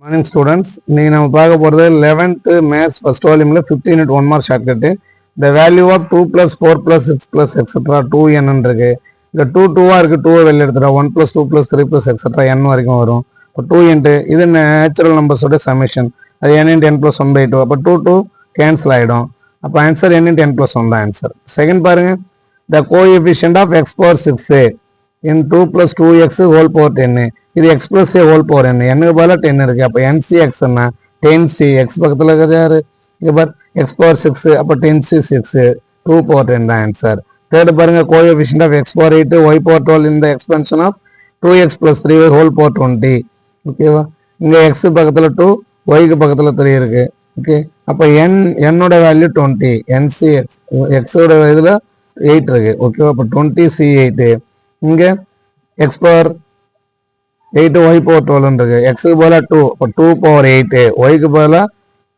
Morning students, நீங்கள் நம்ம பார்க்க போகிறது 11th மேத்ஸ் ஃபர்ஸ்ட் வால்யூமில் 15 unit 1 mark shortcut. The value of 2 + 4 + 6 + extra 2n இருக்கு. இந்த 2 இருக்குது, 2 வெளியே எடுத்துட்டா 1 + 2 + 3 + எக்ஸட்ரா n வரைக்கும் வரும். இப்போ 2 இன்ட்டு இது நேச்சுரல் நம்பர்ஸோட சமேஷன், அது n × n + 1/2. அப்போ 2 கேன்சல் ஆகிடும். அப்போ ஆன்சர் n × n + 1 தான் ஆன்சர். செகண்ட் பாருங்க, the coefficient of x power 6 in 2 + 2x whole power 10. இது x + a whole power n. n பதிலாக 10 இருக்கு. அப்போ ncx என்ன 10c, x பக்கத்தில் இருக்கிறது யாரு இங்கே பார் x பவர் 6, அப்போ 10c 6, 2 power 10 தான் ஆன்சர். தேர்டு பாருங்க, coefficient of x power 8 y power 12 இந்த எக்ஸ்பென்ஷன் ஆஃப் 2x + 3 whole power 20. ஓகேவா, இங்கே x பக்கத்தில் 2, yக்கு பக்கத்தில் 3 இருக்கு. ஓகே, அப்போ என்னோட வேல்யூ 20, ncx xோட இதில் 8 இருக்கு. ஓகேவா, அப்போ 20c8. இங்கே x பவர் 8 y பவர் 12 இருக்கு. எக்ஸுக்கு பதிலாக 2, இப்போ 2 power 8, ஒய்க்கு பதிலாக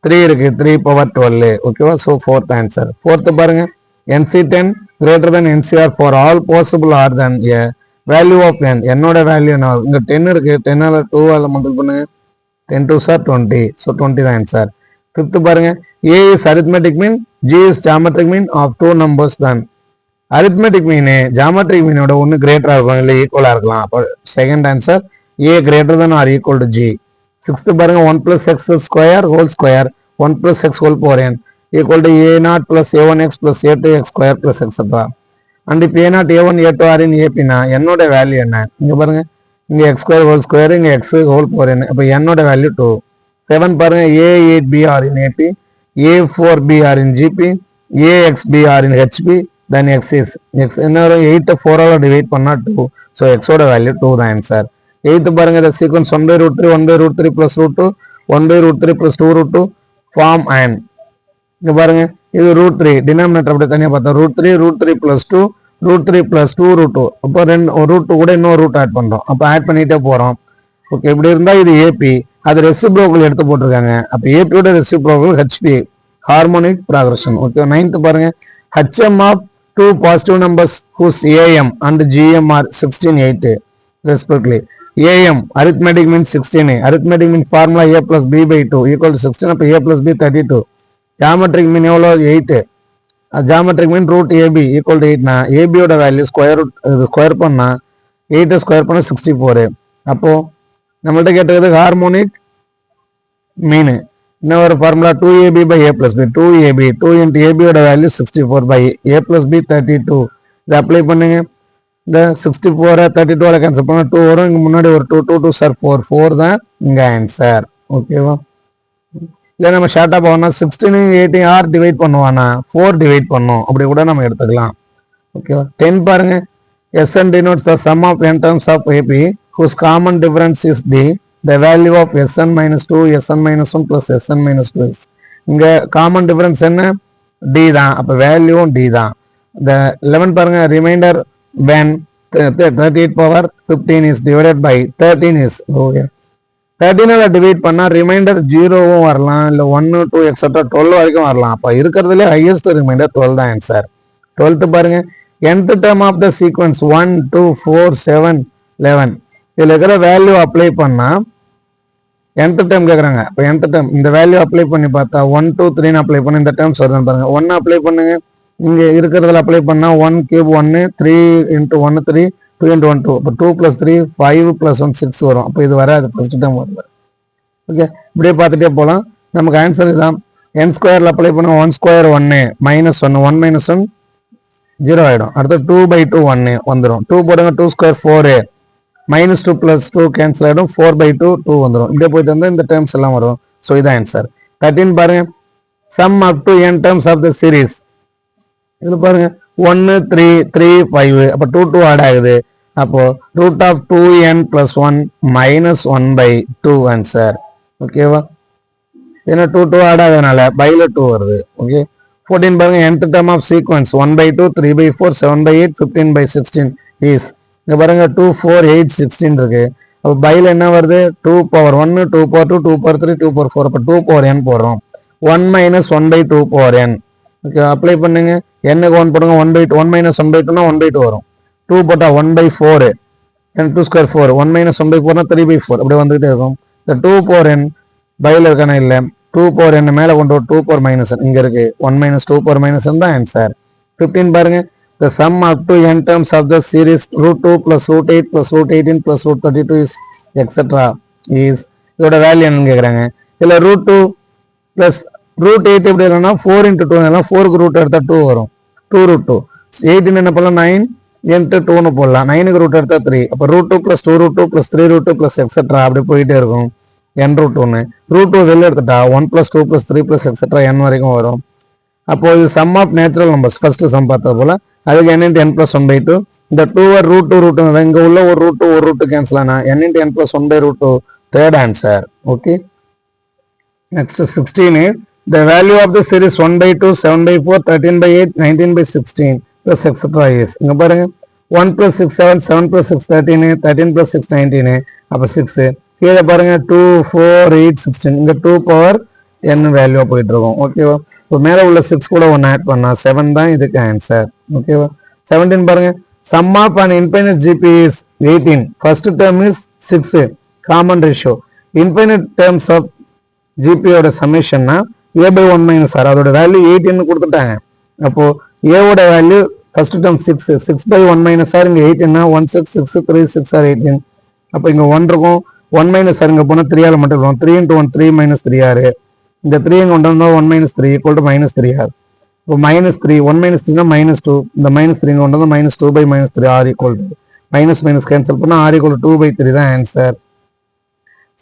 3 இருக்கு, 3 power 12. ஓகேவா, ஸோ ஃபோர்த் ஆன்சர். ஃபோர்த்து பாருங்க, NC10 greater than NCR for all possible r than a value of n. என்னோட வேல்யூ என்ன, இங்கே 10 இருக்கு, 10ஆல் 2ஆல் மல்டிபிள் பண்ணுங்க, 10 2s are 20, ஸோ 20 தான் ஆன்சர். ஃபிஃப்த்து பாருங்க, a is arithmetic mean, g is geometric mean of two numbers then. Arithmetic mean geometric மீனோட ஒன்று கிரேட்டராக இருக்கும், இல்லை ஈக்குவலாக இருக்கலாம். அப்போ second answer a greater than or equal to g. Sixth பாருங்க, 1 + x square whole square 1 + x whole power n equal to a0 + a1x + a2x square + etc. And இப்போ a0 a1 a2 r in ap னா என்னோட value என்ன, இங்கே பாருங்க, இங்கே x square whole square, இங்கே x whole power n. அப்போ என்னோட வேல்யூ 2. 7 பாருங்க, a8b r in ap, a4b r in gp, axb r in hp, then x is x என்ன வரும், 8 4ஆல் டிவைட் பண்ணால் 2, ஸோ எக்ஸோட வேல்யூ 2 தான் ஆன்சர். 8th பாருங்க, இந்த சீக்வன்ஸ் 1/√3 1/√3 + √2 1/√3 + 2√2 ஃபார்ம் அண்ட். இங்கே பாருங்க, இது √3 டினாமினேட்டர் அப்படி தனியாக பார்த்தோம், √3 √3 + 2 √3 + 2√2. அப்போ √2 கூட இன்னொரு ரூட் ஆட் பண்ணுறோம், அப்போ ஆட் பண்ணிகிட்டே போகிறோம். ஓகே, இப்படி இருந்தால் இது ஏபி, அது ரெசிப்ரோக்கல் எடுத்து போட்டிருக்காங்க. அப்போ ஏபியோட reciprocal HP, harmonic progression. Okay, 9th பாருங்க, HM of two positive numbers whose AM and GM are 16 8 respectively. AM arithmetic mean 16, arithmetic mean formula a + b/2 equal to 16. அப்போ a + b 32. geometric mean எவ்வளோ 8, geometric mean √ab equal to 8 னா ab ஓட value square பண்ணா 8 square பண்ண 64. அப்போ நம்மள்ட்ட கேட்டது harmonic மீன் என்ன ஒரு formula, 2ab/a + b, 2ab 2 × ab ஓட வேல்யூ 64/a + b 32. இதை அப்ளை பண்ணுங்க, இந்த 64 32 கேன்சல் பண்ணால் 2 வரும், இங்கே முன்னாடி ஒரு 2 2 2 சார் 4 4 தான் இங்கே ஆன்சர். ஓகேவா, இல்லை நம்ம ஷார்ட்டாக போகணும்னா 16 18 ஆர் டிவைட் பண்ணுவானா 4 டிவைட் பண்ணோம், அப்படி கூட நம்ம எடுத்துக்கலாம். ஓகேவா, 10 பாருங்க, SN denotes the sum of n terms of AP whose common difference is d. The value of Sn - 2 Sn - 1 + Sn - 2 is. இங்கே காமன் டிஃபரன்ஸ் என்ன, d தான். அப்போ வேல்யூவும் d தான். இந்த 11 பாருங்க, remainder when 38 power 15 is divided by 13 is 13ஆல் divide பண்ணால் ரிமைண்டர் 0வும் வரலாம், இல்லை 1 2 எக்ஸட்ரா 12 வரைக்கும் வரலாம். அப்போ இருக்கிறதுலே ஹையஸ்ட் ரிமைண்டர் 12 தான் ஆன்சர். 12th பாருங்க, nth term of the sequence 1 2 4 7 11 இதில் இருக்கிற வேல்யூ அப்ளை பண்ணால் nth term கேட்குறாங்க. இப்போ nth term இந்த வேல்யூ அப்ளை பண்ணி பார்த்தா 1 2 3 அப்ளை பண்ணி இந்த டேர்ம்ஸ் வருதுன்னு பாருங்க. 1 அப்ளை பண்ணுங்க, இங்கே இருக்கிறதுல அப்ளை பண்ணால் 1 cube 1 3 × 1 3 2 × 1 2, அப்போ 2 + 3 5 + 1 6 வரும். அப்போ இது வராது, ஃபர்ஸ்ட் டைம் வருது. ஓகே, இப்படியே பார்த்துட்டே போகலாம். நமக்கு ஆன்சர் இதுதான். n² அப்ளை பண்ண 1² 1 -1 1 - 1 0 ஆகிடும். அடுத்து 2/2 1 வந்துடும், 2 போடுங்க, 2² 4 -2 + 2 கேன்சல் ஆகிடும், 4/2 2 வந்துடும். இப்படியே போயிட்டு வந்து இந்த டேர்ம்ஸ் எல்லாம் வரும். ஸோ இதான் ஆன்சர். 13 பாருங்க, some up to n terms of the series. இது பாருங்க 1 3 3 5, அப்போ 2 2 ஆட் ஆகுது. அப்போ √2n + 1 -1/2 ஆன்சர். ஓகேவா, ஏன்னா 2 2 ஆட் ஆகுதுனால பைல 2 வருது. ஓகே, 14 பாருங்க, nth term of sequence 1/2 3/4 7/8 15/16 is. இங்கே பாருங்க 2 4 8 16 இருக்கு. அப்போ பைல என்ன வருது, 2 power 1 2 power 2 2 power 3 2 power 4, அப்போ 2 power n போடுறோம். 1 - 1/2 power n. ஓகே, அப்ளை பண்ணுங்க, என்னக்கு 1 போடுங்க, 1/2 1 - 1/2னா 1/2 வரும். 2 போட்டால் 1/4 2² 4 1 - 1/4 3/4 அப்படி வந்துகிட்டே இருக்கும். இந்த 2 power n பையில் இருக்கான இல்லை 2 power n மேலே கொண்டு 2 power minus n இங்கே இருக்கு 1 minus 2 power minus n தான் ஆன்சர். 15 பாருங்க, the sum up to n terms of the series √2 plus √8 plus √18 plus √32 is etc. is இதோட வேல்யூ என்னன்னு கேட்குறாங்க. இதில் √2 plus √8 எப்படி இல்லைன்னா 4 into 2 எல்லாம் 4க்கு ரூட் எடுத்தால் 2 வரும் 2 √2. 18 என்ன பண்ணலாம் 9 into 2ன்னு போடலாம் 9க்கு ரூட் எடுத்தால் 3. அப்போ √2 plus 2 √2 plus 3 √2 plus etc. அப்படி போயிட்டே இருக்கும் n√2ன்னு. √2 வெளில எடுத்துட்டா 1 plus 2 plus 3 plus etc. n வரைக்கும் வரும். அப்போ இது sum of natural numbers first sum பார்த்தது போல அதுக்கு n into n plus 1/2 இந்த 2 √2 இங்கே உள்ள ஒரு ரூட்டு கேன்சல் ஆனா n into n plus 1/2 third answer. Okay, next 16 the value of the series 1/2 7/4 13/8 19/16 plus etc. is இங்க பாருங்க 1 plus 6 7 7 plus 6 13 13 plus 6 19 அப்போ 6 கீழே பாருங்க 2 4 8 16 இங்க 2 பவர் n வேல்யூ போயிட்டு இருக்கும். ஓகேவா, இப்போ மேலே உள்ள 6 கூட 1 ஆட் பண்ணா 7 தான் இதுக்கு ஆன்சர். ஓகேவா, 17 பாருங்க sum of an infinite GP is 18. first term is 6 common ratio. infinite terms of GP ஓட சம்மேஷன்னா a/1 minus r அதோட வேல்யூ 18 கொடுத்துட்டாங்க. அப்போ a ஓட value first term 6 6/1 minus r இங்க 18 1 6 6 3 6 r 18. அப்போ இங்க 1 இருக்கும் 1 minus r இங்க போனா 3 ஆல மட்டும் இருக்கும் 3 into 1 3 minus 3r. இந்த 3 இங்க கொண்டு வந்தா 1 minus 3 equal to minus 3r. இப்போ minus 3 1 minus 3 னா minus 2 இந்த minus 3 இங்க கொண்டு வந்தா minus 2/-3 r equal to minus minus cancel பண்ணா r equal to 2/3 தான் ஆன்சர்.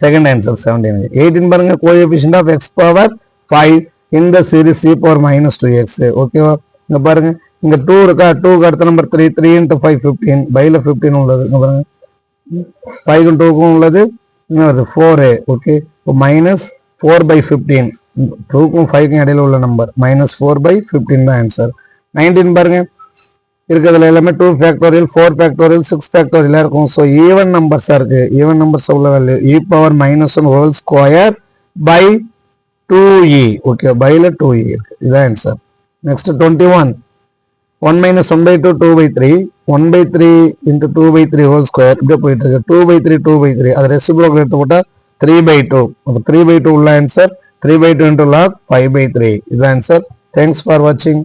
Second answer 17. 18 பாருங்க coefficient of x power 5 in the series c power minus 2x. ஓகேவா, இங்க பாருங்க இங்க 2 இருக்கா 2க்கு அடுத்த நம்பர் 3 3 into 5 15 பைல 15 உள்ளது. இங்க பாருங்க 5 க்கும் 2க்கும் உள்ளது இங்க வருது 4a. ஓகே, இப்போ minus 4/15 2க்கும் 5க்கும் இடையில உள்ள நம்பர் minus 4/15 தான் ஆன்சர். 19 பாருங்க இருக்கிறதுல எல்லாமே 2 ஃபேக்டோரியல் 4 ஃபேக்டோரியல் 6 ஃபேக்டோரியலா இருக்கும். ஸோ ஈவன் நம்பர்ஸா இருக்கு. ஈவன் நம்பர்ஸ் உள்ள value e power -1 whole square by 2e. Okay, பைல 2e இருக்கு, இதான் answer. Next 21 1 minus 1/2 2/3 1/3 into 2/3 whole square இப்படியே போயிட்டு இருக்கு 2/3 2/3 அது ரெசிப்ரோக்கல் எடுத்து போட்டா 3/2. அப்போ 3/2 உள்ள ஆன்சர் 3/2 into log 5/3 இதுதான் ஆன்சர். தேங்க்ஸ் ஃபார் வாட்சிங்.